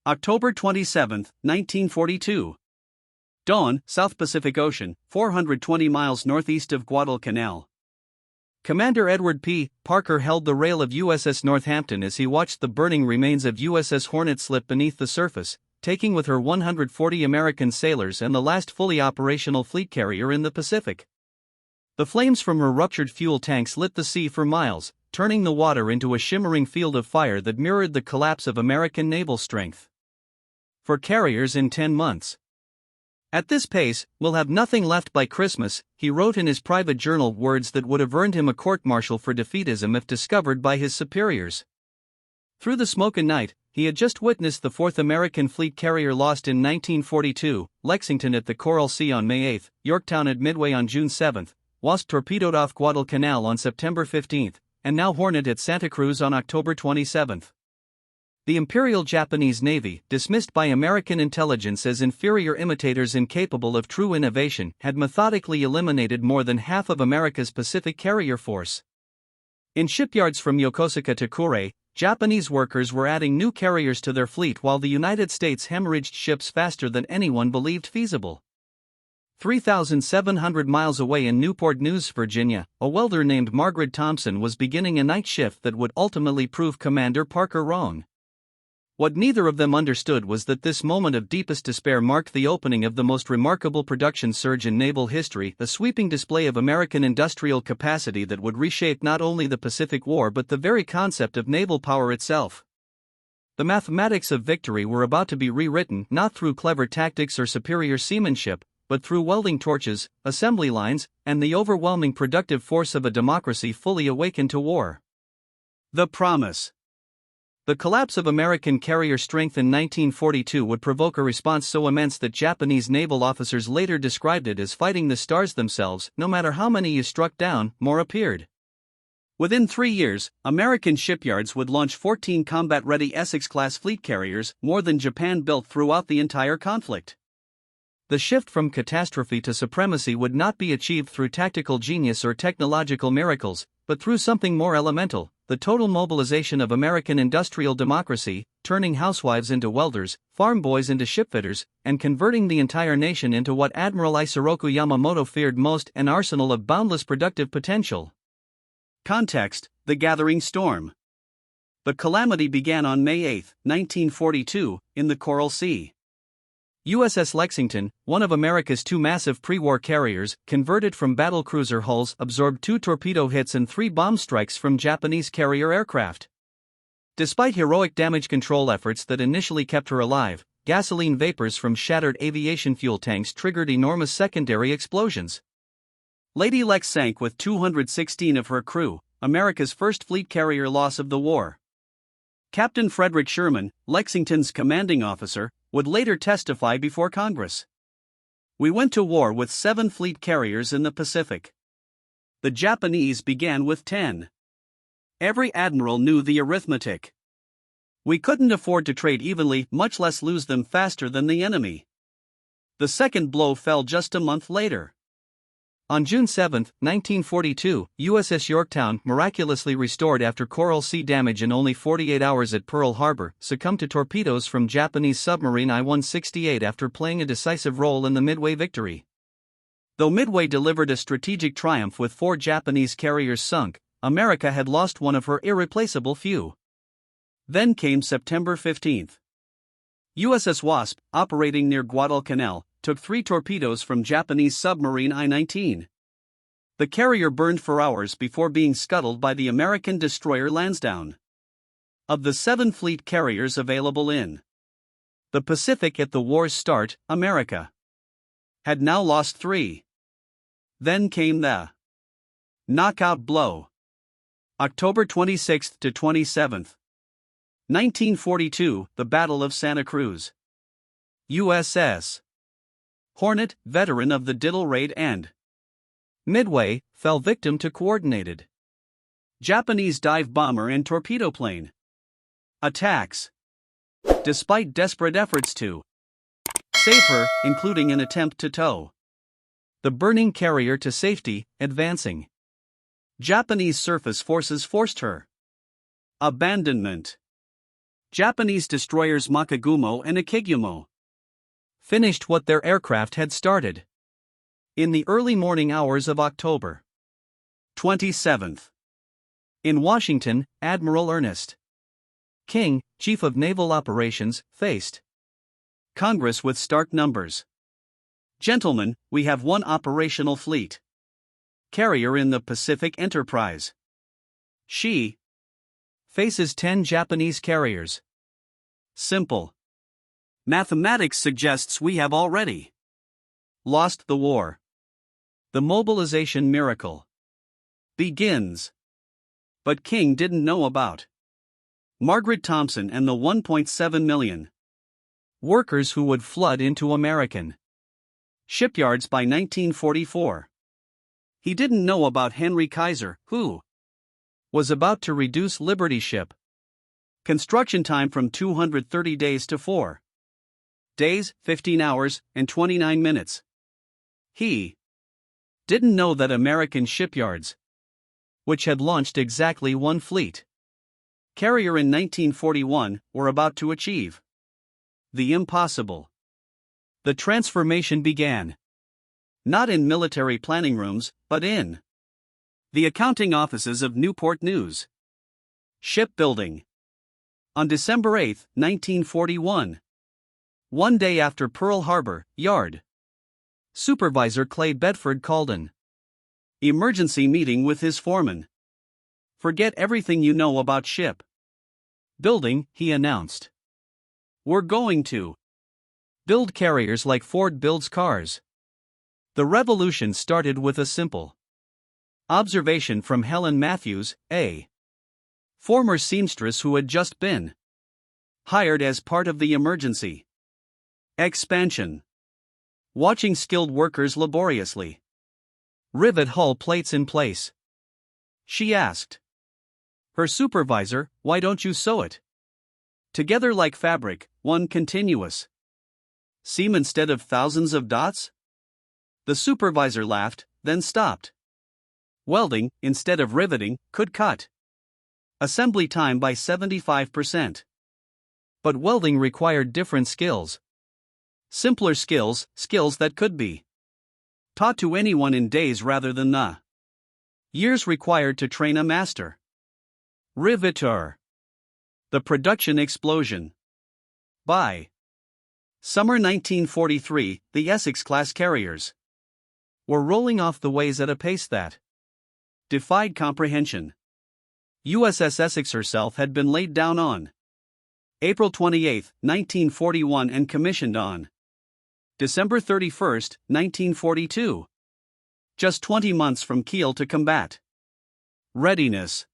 October 27, 1942. Dawn, South Pacific Ocean, 420 miles northeast of Guadalcanal. Commander Edward P. Parker held the rail of USS Northampton as he watched the burning remains of USS Hornet slip beneath the surface, taking with her 140 American sailors and the last fully operational fleet carrier in the Pacific. The flames from her ruptured fuel tanks lit the sea for miles, turning the water into a shimmering field of fire that mirrored the collapse of American naval strength. For carriers in 10 months. At this pace, we'll have nothing left by Christmas, he wrote in his private journal, words that would have earned him a court-martial for defeatism if discovered by his superiors. Through the smoke and night, he had just witnessed the 4th American fleet carrier lost in 1942, Lexington at the Coral Sea on May 8, Yorktown at Midway on June 7, Wasp torpedoed off Guadalcanal on September 15, and now Hornet at Santa Cruz on October 27. The Imperial Japanese Navy, dismissed by American intelligence as inferior imitators incapable of true innovation, had methodically eliminated more than half of America's Pacific carrier force. In shipyards from Yokosuka to Kure, Japanese workers were adding new carriers to their fleet while the United States hemorrhaged ships faster than anyone believed feasible. 3,700 miles away in Newport News, Virginia, a welder named Margaret Thompson was beginning a night shift that would ultimately prove Commander Parker wrong. What neither of them understood was that this moment of deepest despair marked the opening of the most remarkable production surge in naval history, a sweeping display of American industrial capacity that would reshape not only the Pacific War but the very concept of naval power itself. The mathematics of victory were about to be rewritten not through clever tactics or superior seamanship, but through welding torches, assembly lines, and the overwhelming productive force of a democracy fully awakened to war. The promise. The collapse of American carrier strength in 1942 would provoke a response so immense that Japanese naval officers later described it as fighting the stars themselves. No matter how many you struck down, more appeared. Within 3 years, American shipyards would launch 14 combat-ready Essex-class fleet carriers, more than Japan built throughout the entire conflict. The shift from catastrophe to supremacy would not be achieved through tactical genius or technological miracles, but through something more elemental: the total mobilization of American industrial democracy, turning housewives into welders, farm boys into shipfitters, and converting the entire nation into what Admiral Isoroku Yamamoto feared most: an arsenal of boundless productive potential. Context: the gathering storm. The calamity began on May 8, 1942, in the Coral Sea. USS Lexington, one of America's 2 massive pre-war carriers, converted from battlecruiser hulls, absorbed 2 torpedo hits and 3 bomb strikes from Japanese carrier aircraft. Despite heroic damage control efforts that initially kept her alive, gasoline vapors from shattered aviation fuel tanks triggered enormous secondary explosions. Lady Lex sank with 216 of her crew, America's first fleet carrier loss of the war. Captain Frederick Sherman, Lexington's commanding officer, would later testify before Congress. "We went to war with 7 fleet carriers in the Pacific. The Japanese began with 10. Every admiral knew the arithmetic. We couldn't afford to trade evenly, much less lose them faster than the enemy." The second blow fell just a month later. On June 7, 1942, USS Yorktown, miraculously restored after Coral Sea damage in only 48 hours at Pearl Harbor, succumbed to torpedoes from Japanese submarine I-168 after playing a decisive role in the Midway victory. Though Midway delivered a strategic triumph with 4 Japanese carriers sunk, America had lost one of her irreplaceable few. Then came September 15. USS Wasp, operating near Guadalcanal, took 3 torpedoes from Japanese submarine I-19. The carrier burned for hours before being scuttled by the American destroyer Lansdowne. Of the 7 fleet carriers available in the Pacific at the war's start, America had now lost 3. Then came the knockout blow. October 26 to 27, 1942, the Battle of Santa Cruz. USS Hornet, veteran of the Diddle Raid and Midway, fell victim to coordinated Japanese dive bomber and torpedo plane attacks. Despite desperate efforts to save her, including an attempt to tow the burning carrier to safety, advancing Japanese surface forces forced her abandonment. Japanese destroyers Makagumo and Akigumo finished what their aircraft had started. In the early morning hours of October 27th. In Washington, Admiral Ernest King, Chief of Naval Operations, faced Congress with stark numbers. Gentlemen, we have one operational fleet carrier in the Pacific Enterprise. She faces 10 Japanese carriers. Simple. Mathematics suggests we have already lost the war. The mobilization miracle begins. But King didn't know about Margaret Thompson and the 1.7 million workers who would flood into American shipyards by 1944. He didn't know about Henry Kaiser, who was about to reduce Liberty ship construction time from 230 days to 4 days, 15 hours, and 29 minutes. He didn't know that American shipyards, which had launched exactly one fleet carrier in 1941, were about to achieve the impossible. The transformation began not in military planning rooms, but in the accounting offices of Newport News Shipbuilding. On December 8, 1941, one day after Pearl Harbor, Yard Supervisor Clay Bedford called an emergency meeting with his foreman. Forget everything you know about ship building, he announced. We're going to build carriers like Ford builds cars. The revolution started with a simple observation from Helen Matthews, a former seamstress who had just been hired as part of the emergency expansion. Watching skilled workers laboriously rivet hull plates in place, she asked her supervisor, "Why don't you sew it together like fabric, one continuous seam instead of thousands of dots?" The supervisor laughed, then stopped. Welding, instead of riveting, could cut assembly time by 75%. But welding required different skills. Simpler skills, skills that could be taught to anyone in days rather than the years required to train a master riveter. The production explosion. By summer 1943, the Essex-class carriers were rolling off the ways at a pace that defied comprehension. USS Essex herself had been laid down on April 28, 1941 and commissioned on December 31, 1942. Just 20 months from keel to combat readiness.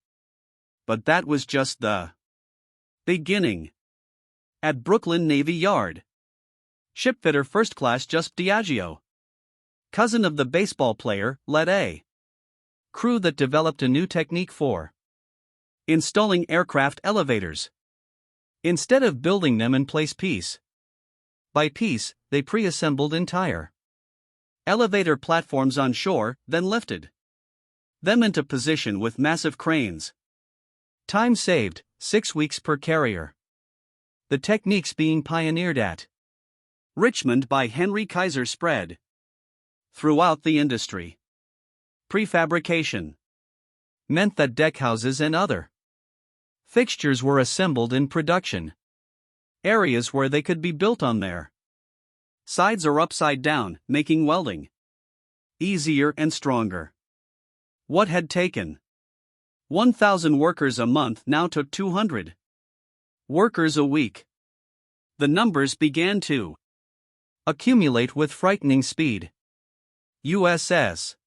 But that was just the beginning. At Brooklyn Navy Yard, shipfitter First Class Just Diageo, cousin of the baseball player, led a crew that developed a new technique for installing aircraft elevators. Instead of building them in place piece by piece, they pre-assembled entire elevator platforms on shore, then lifted them into position with massive cranes. Time saved, 6 weeks per carrier. The techniques being pioneered at Richmond by Henry Kaiser spread throughout the industry. Prefabrication meant that deckhouses and other fixtures were assembled in production areas where they could be built on their sides or upside down, making welding easier and stronger. What had taken 1,000 workers a month now took 200 workers a week. The numbers began to accumulate with frightening speed. USS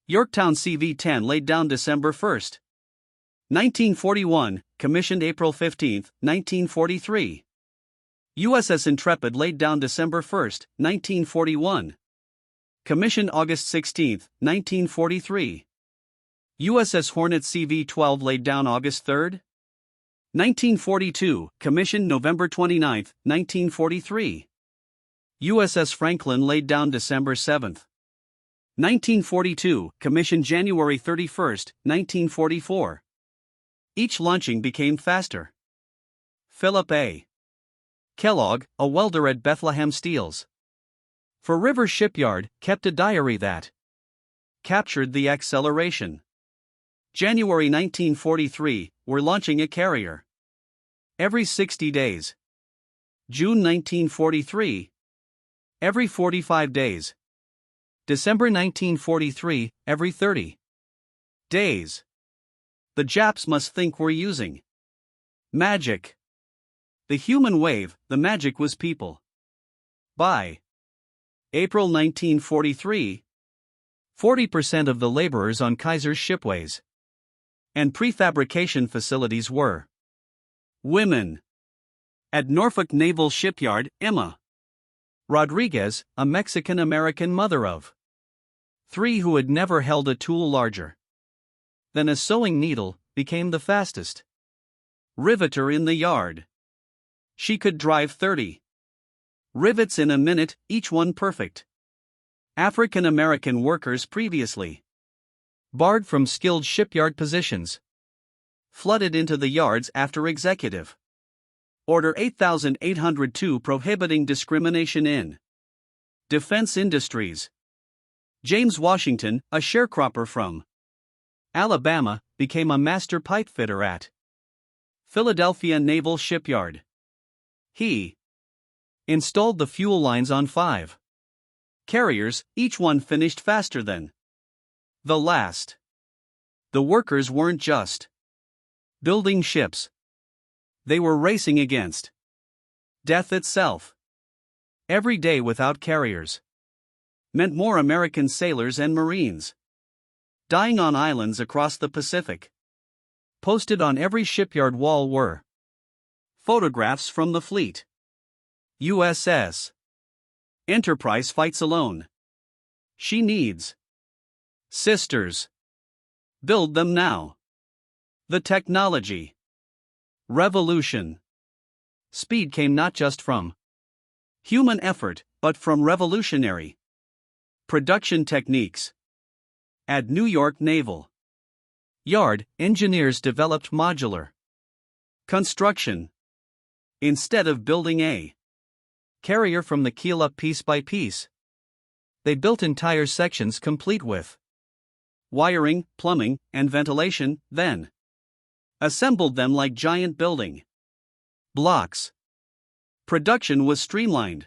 Yorktown CV-10 laid down December 1, 1941, commissioned April 15, 1943. USS Intrepid laid down December 1, 1941. Commissioned August 16, 1943. USS Hornet CV-12 laid down August 3, 1942, commissioned November 29, 1943. USS Franklin laid down December 7, 1942, commissioned January 31, 1944. Each launching became faster. Philip A. Kellogg, a welder at Bethlehem Steels. For River Shipyard, kept a diary that captured the acceleration. January 1943, we're launching a carrier. Every 60 days. June 1943. Every 45 days. December 1943, every 30 days. The Japs must think we're using magic. The human wave, the magic was people. By April 1943, 40% of the laborers on Kaiser's shipways and prefabrication facilities were women. At Norfolk Naval Shipyard, Emma Rodriguez, a Mexican-American mother of 3 who had never held a tool larger than a sewing needle, became the fastest riveter in the yard. She could drive 30 rivets in a minute, each one perfect. African-American workers previously barred from skilled shipyard positions flooded into the yards after Executive Order 8802 prohibiting discrimination in defense industries. James Washington, a sharecropper from Alabama, became a master pipe fitter at Philadelphia Naval Shipyard. He installed the fuel lines on 5 carriers, each one finished faster than the last. The workers weren't just building ships. They were racing against death itself. Every day without carriers meant more American sailors and Marines dying on islands across the Pacific. Posted on every shipyard wall were photographs from the fleet. USS Enterprise fights alone. She needs sisters. Build them now. The technology revolution. Speed came not just from human effort, but from revolutionary production techniques. At New York Naval Yard, engineers developed modular construction. Instead of building a carrier from the keel up piece by piece, they built entire sections complete with wiring, plumbing, and ventilation, then assembled them like giant building blocks. Production was streamlined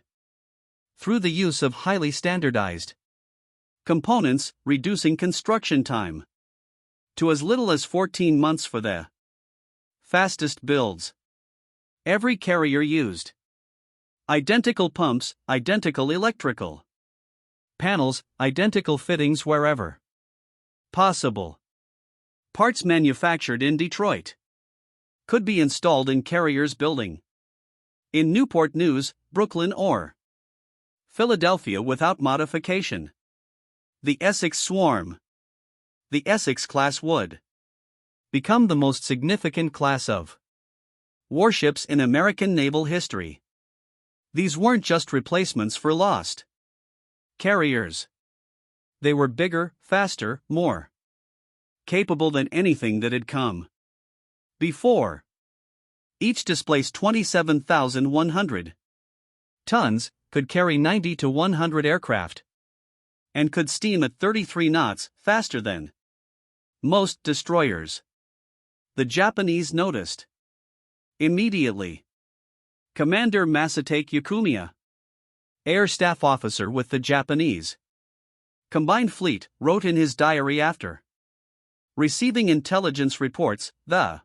through the use of highly standardized components, reducing construction time to as little as 14 months for the fastest builds. Every carrier used identical pumps, identical electrical panels, identical fittings wherever possible. Parts manufactured in Detroit could be installed in carriers building in Newport News, Brooklyn, or Philadelphia without modification. The Essex Swarm. The Essex class would become the most significant class of warships in American naval history. These weren't just replacements for lost carriers. They were bigger, faster, more capable than anything that had come before. Each displaced 27,100 tons, could carry 90 to 100 aircraft, and could steam at 33 knots, faster than most destroyers. The Japanese noticed immediately. Commander Masatake Yakumiya, air staff officer with the Japanese Combined Fleet, wrote in his diary after receiving intelligence reports, the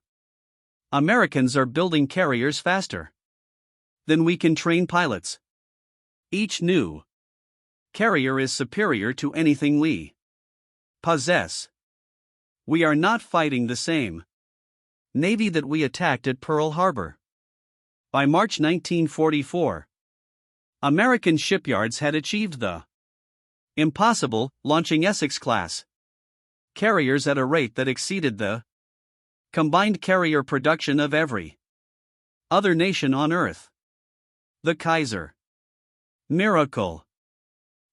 Americans are building carriers faster than we can train pilots. Each new carrier is superior to anything we possess. We are not fighting the same Navy that we attacked at Pearl Harbor. By March 1944, American shipyards had achieved the impossible, launching Essex-class carriers at a rate that exceeded the combined carrier production of every other nation on Earth. The Kaiser miracle.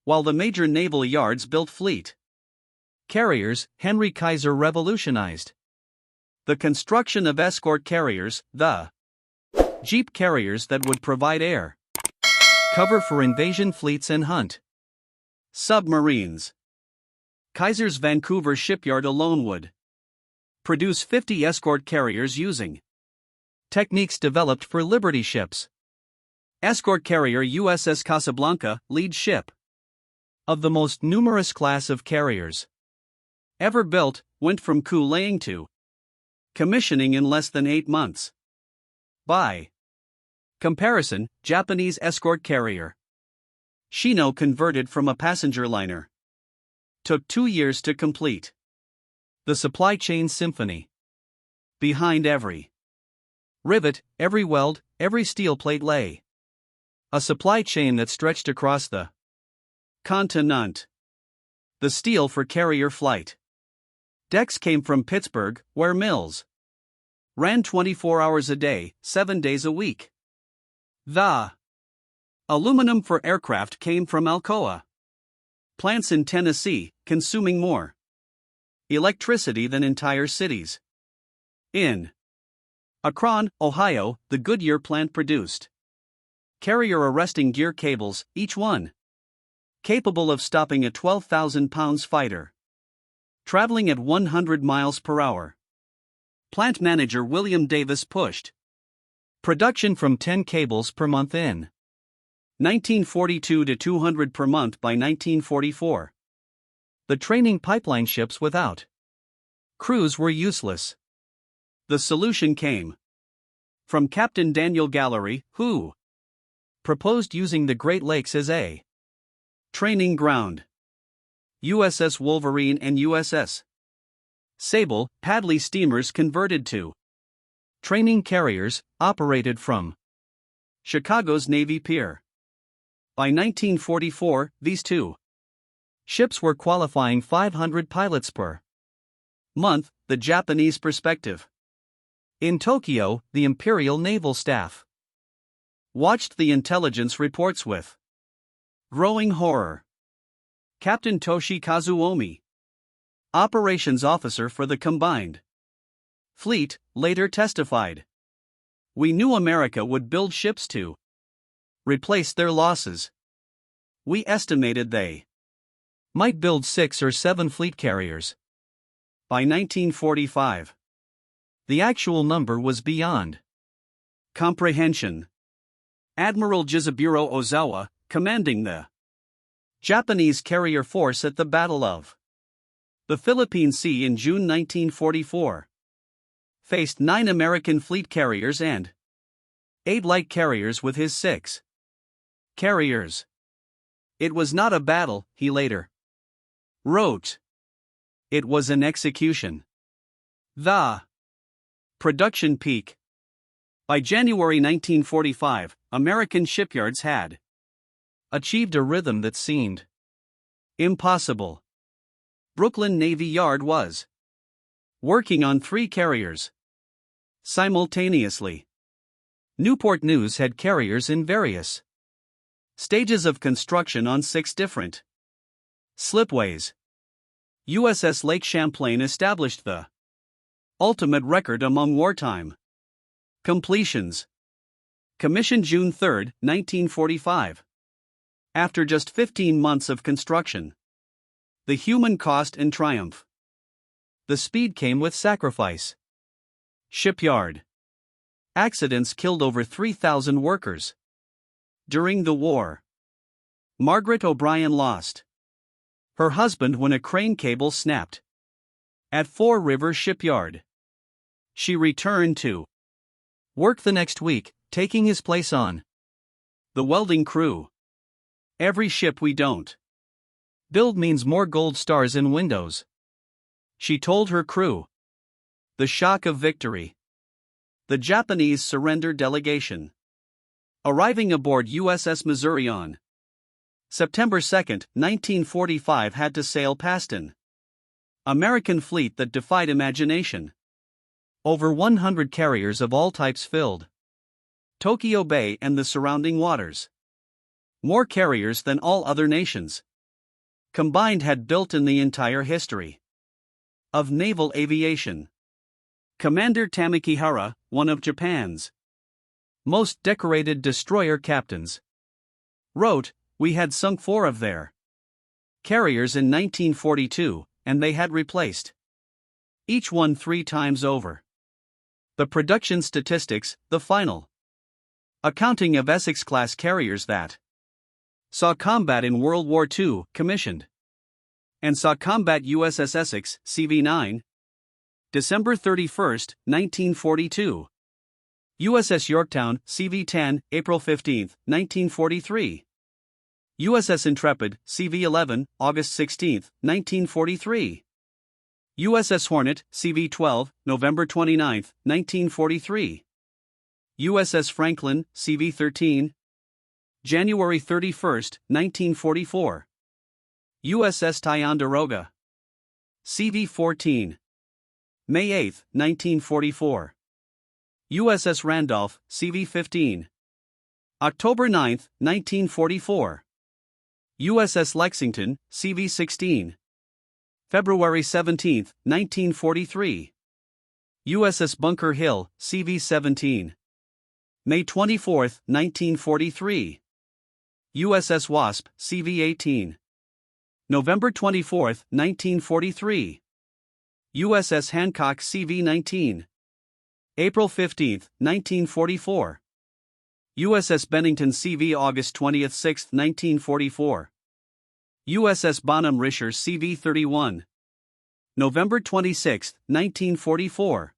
While the major naval yards built fleet carriers, Henry Kaiser revolutionized the construction of escort carriers. The jeep carriers that would provide air cover for invasion fleets and hunt. Submarines. Kaiser's Vancouver shipyard alone would produce 50 escort carriers using techniques developed for Liberty ships. escort carrier USS Casablanca, lead ship Of the most numerous class of carriers ever built, went from coup-laying to commissioning in less than 8 months. By comparison, Japanese escort carrier Shino, converted from a passenger liner, took 2 years to complete. The supply chain symphony. Behind every rivet, every weld, every steel plate lay a supply chain that stretched across the continent. The steel for carrier flight decks came from Pittsburgh, where mills ran 24 hours a day, 7 days a week. The aluminum for aircraft came from Alcoa plants in Tennessee, consuming more electricity than entire cities. In Akron, Ohio, the Goodyear plant produced carrier arresting gear cables, each one capable of stopping a 12,000-pound fighter traveling at 100 miles per hour. Plant manager William Davis pushed production from 10 cables per month in 1942 to 200 per month by 1944. The training pipeline ships without crews were useless. The solution came from Captain Daniel Gallery, who proposed using the Great Lakes as a training ground. USS Wolverine and USS Sable, Padley steamers converted to training carriers, operated from Chicago's Navy Pier. By 1944, these two ships were qualifying 500 pilots per month, the Japanese perspective. In Tokyo, the Imperial Naval Staff watched the intelligence reports with growing horror. Captain Toshi Kazuomi, operations officer for the combined fleet, later testified, "We knew America would build ships to replace their losses. We estimated they might build 6 or 7 fleet carriers." By 1945, the actual number was beyond comprehension. Admiral Jizaburo Ozawa, commanding the Japanese carrier force at the Battle of the Philippine Sea in June 1944, faced 9 American fleet carriers and 8 light carriers with his 6 carriers. "It was not a battle," he later wrote. "It was an execution." The production peak. By January 1945, American shipyards had achieved a rhythm that seemed impossible. Brooklyn Navy Yard was working on 3 carriers simultaneously. Newport News had carriers in various stages of construction on 6 different slipways. USS Lake Champlain established the ultimate record among wartime completions. Commissioned June 3, 1945. After just 15 months of construction. The human cost and triumph. The speed came with sacrifice. Shipyard accidents killed over 3,000 workers. During the war, Margaret O'Brien lost her husband when a crane cable snapped at Four Rivers Shipyard. She returned to work the next week, taking his place on the welding crew. "Every ship we don't build means more gold stars in windows," she told her crew. The shock of victory. The Japanese surrender delegation arriving aboard USS Missouri on September 2, 1945 had to sail past an American fleet that defied imagination. Over 100 carriers of all types filled Tokyo Bay and the surrounding waters. More carriers than all other nations combined had built in the entire history of naval aviation. Commander Tamikihara, one of Japan's Most decorated destroyer captains. Wrote, we had sunk 4 of their carriers in 1942, and they had replaced each one 3 times over. The production statistics, the final accounting of Essex-class carriers that saw combat in World War II, commissioned, and saw combat USS Essex, CV-9, December 31, 1942. USS Yorktown, CV-10, April 15, 1943. USS Intrepid, CV-11, August 16, 1943. USS Hornet, CV-12, November 29, 1943. USS Franklin, CV-13, January 31, 1944. USS Ticonderoga, CV-14, May 8, 1944. USS Randolph, CV-15, October 9, 1944. USS Lexington, CV-16, February 17, 1943. USS Bunker Hill, CV-17, May 24, 1943. USS Wasp, CV-18, November 24, 1943. USS Hancock, CV-19, April 15, 1944. USS Bennington, CV, August 26, 1944. USS Bonham Risher, CV-31, November 26, 1944.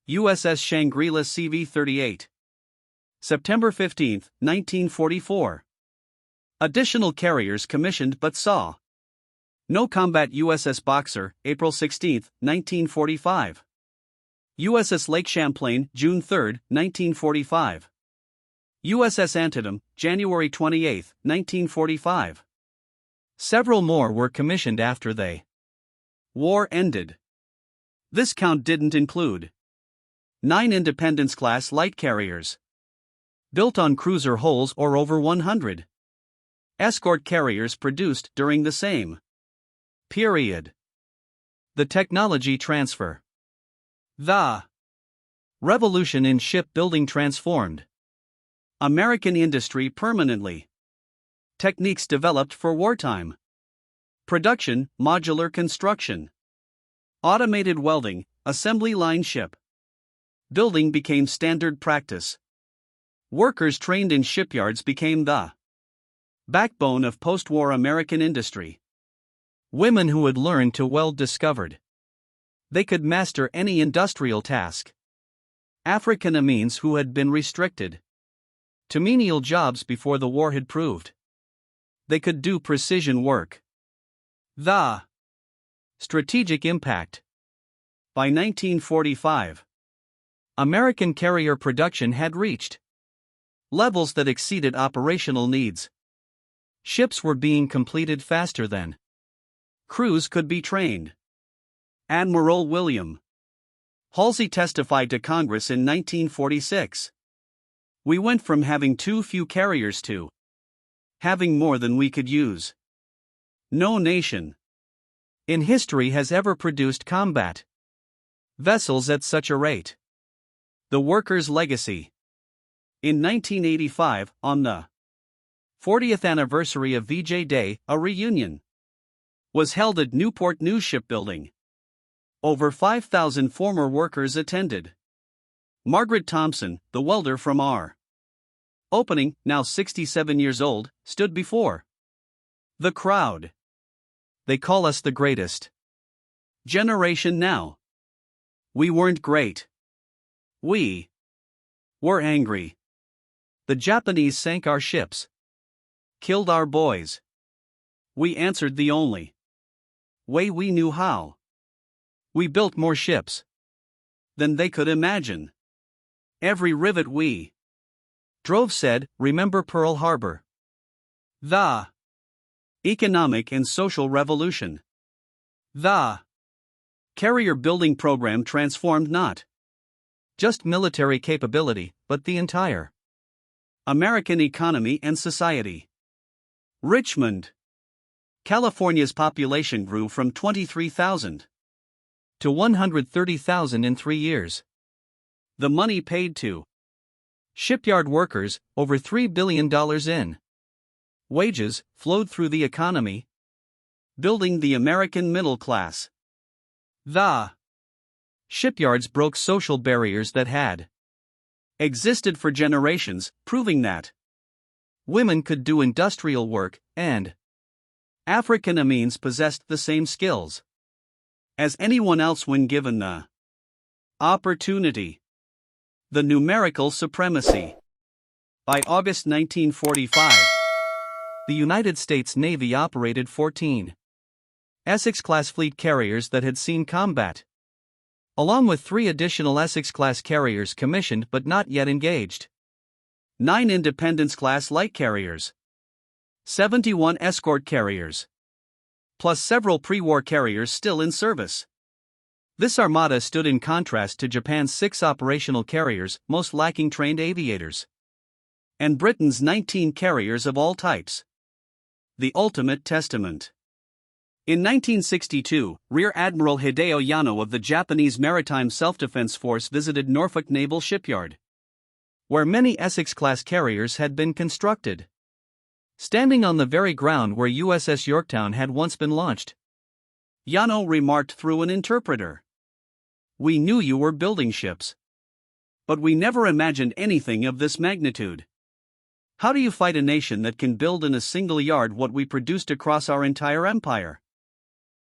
USS Shangri-La, CV-38, September 15, 1944. Additional carriers commissioned but saw no combat. USS Boxer, April 16, 1945. USS Lake Champlain, June 3, 1945. USS Antietam, January 28, 1945. Several more were commissioned after the war ended. This count didn't include 9 Independence-class light carriers built on cruiser hulls or over 100 escort carriers produced during the same period. The technology transfer. The revolution in shipbuilding transformed American industry permanently. Techniques developed for wartime production, modular construction, automated welding, assembly line ship building became standard practice. Workers trained in shipyards became the backbone of post-war American industry. Women who had learned to weld discovered they could master any industrial task. African Amines who had been restricted to menial jobs before the war had proved they could do precision work. The strategic impact. By 1945, American carrier production had reached levels that exceeded operational needs. Ships were being completed faster than crews could be trained. Admiral William Halsey testified to Congress in 1946. We went from having too few carriers to having more than we could use. No nation in history has ever produced combat vessels at such a rate. The Workers' Legacy. In 1985, on the 40th anniversary of VJ Day, a reunion was held at Newport News Shipbuilding. Over 5,000 former workers attended. Margaret Thompson, the welder from our opening, now 67 years old, stood before the crowd. They call us the greatest generation now. We weren't great. We were angry. The Japanese sank our ships, killed our boys. We answered the only way we knew how. We built more ships than they could imagine. Every rivet we drove said, remember Pearl Harbor. The economic and social revolution. The carrier building program transformed not just military capability, but the entire American economy and society. Richmond, California's population grew from 23,000 to 130,000 in 3 years. The money paid to Shipyard workers, over $3 billion in wages, flowed through the economy, building the American middle class. The shipyards broke social barriers that had existed for generations, proving that women could do industrial work, and African Americans possessed the same skills as anyone else when given the opportunity. The numerical supremacy. By August 1945, the United States Navy operated 14 Essex-class fleet carriers that had seen combat, along with 3 additional Essex-class carriers commissioned but not yet engaged, 9 Independence-class light carriers, 71 escort carriers, plus several pre-war carriers still in service. This armada stood in contrast to Japan's 6 operational carriers, most lacking trained aviators, and Britain's 19 carriers of all types. The ultimate testament. In 1962, Rear Admiral Hideo Yano of the Japanese Maritime Self-Defense Force visited Norfolk Naval Shipyard, where many Essex-class carriers had been constructed. Standing on the very ground where USS Yorktown had once been launched, Yano remarked through an interpreter, "We knew you were building ships, but we never imagined anything of this magnitude. How do you fight a nation that can build in a single yard what we produced across our entire empire?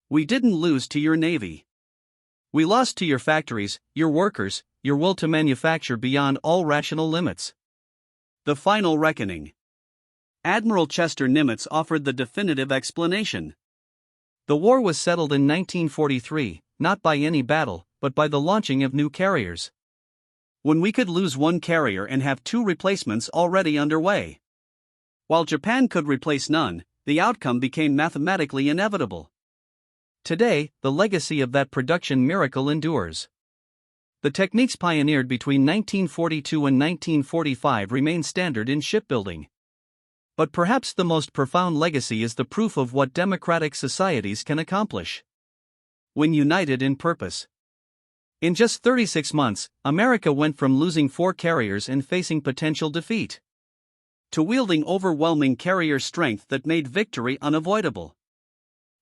We didn't lose to your navy. We lost to your factories, your workers, your will to manufacture beyond all rational limits." The final reckoning. Admiral Chester Nimitz offered the definitive explanation. The war was settled in 1943, not by any battle, but by the launching of new carriers. When we could lose 1 carrier and have 2 replacements already underway. While Japan could replace none, the outcome became mathematically inevitable. Today, the legacy of that production miracle endures. The techniques pioneered between 1942 and 1945 remain standard in shipbuilding. But perhaps the most profound legacy is the proof of what democratic societies can accomplish when united in purpose. In just 36 months, America went from losing 4 carriers and facing potential defeat to wielding overwhelming carrier strength that made victory unavoidable.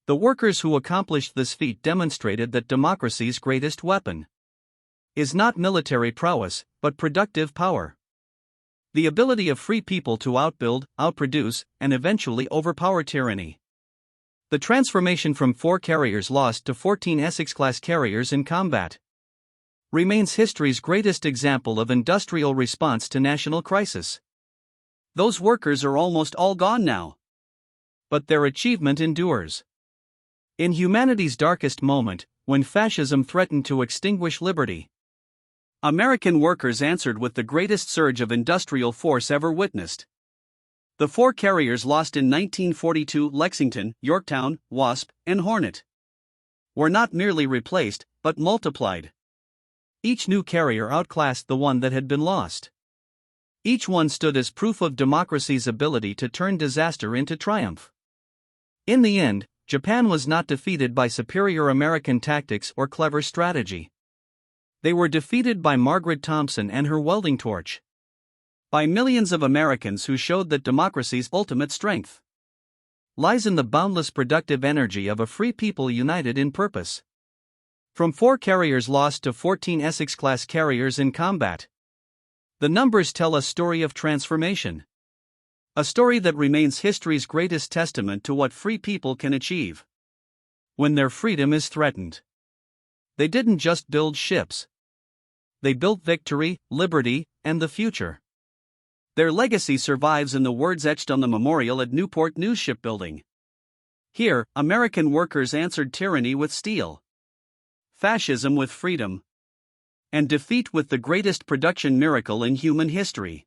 The workers who accomplished this feat demonstrated that democracy's greatest weapon is not military prowess, but productive power. The ability of free people to outbuild, outproduce, and eventually overpower tyranny. The transformation from 4 carriers lost to 14 Essex-class carriers in combat remains history's greatest example of industrial response to national crisis. Those workers are almost all gone now, but their achievement endures. In humanity's darkest moment, when fascism threatened to extinguish liberty, American workers answered with the greatest surge of industrial force ever witnessed. The 4 carriers lost in 1942, Lexington, Yorktown, Wasp, and Hornet, were not merely replaced, but multiplied. Each new carrier outclassed the one that had been lost. Each one stood as proof of democracy's ability to turn disaster into triumph. In the end, Japan was not defeated by superior American tactics or clever strategy. They were defeated by Margaret Thompson and her welding torch. By millions of Americans who showed that democracy's ultimate strength lies in the boundless productive energy of a free people united in purpose. From 4 carriers lost to 14 Essex-class carriers in combat, the numbers tell a story of transformation. A story that remains history's greatest testament to what free people can achieve when their freedom is threatened. They didn't just build ships. They built victory, liberty, and the future. Their legacy survives in the words etched on the memorial at Newport News Shipbuilding. Here, American workers answered tyranny with steel, fascism with freedom, and defeat with the greatest production miracle in human history.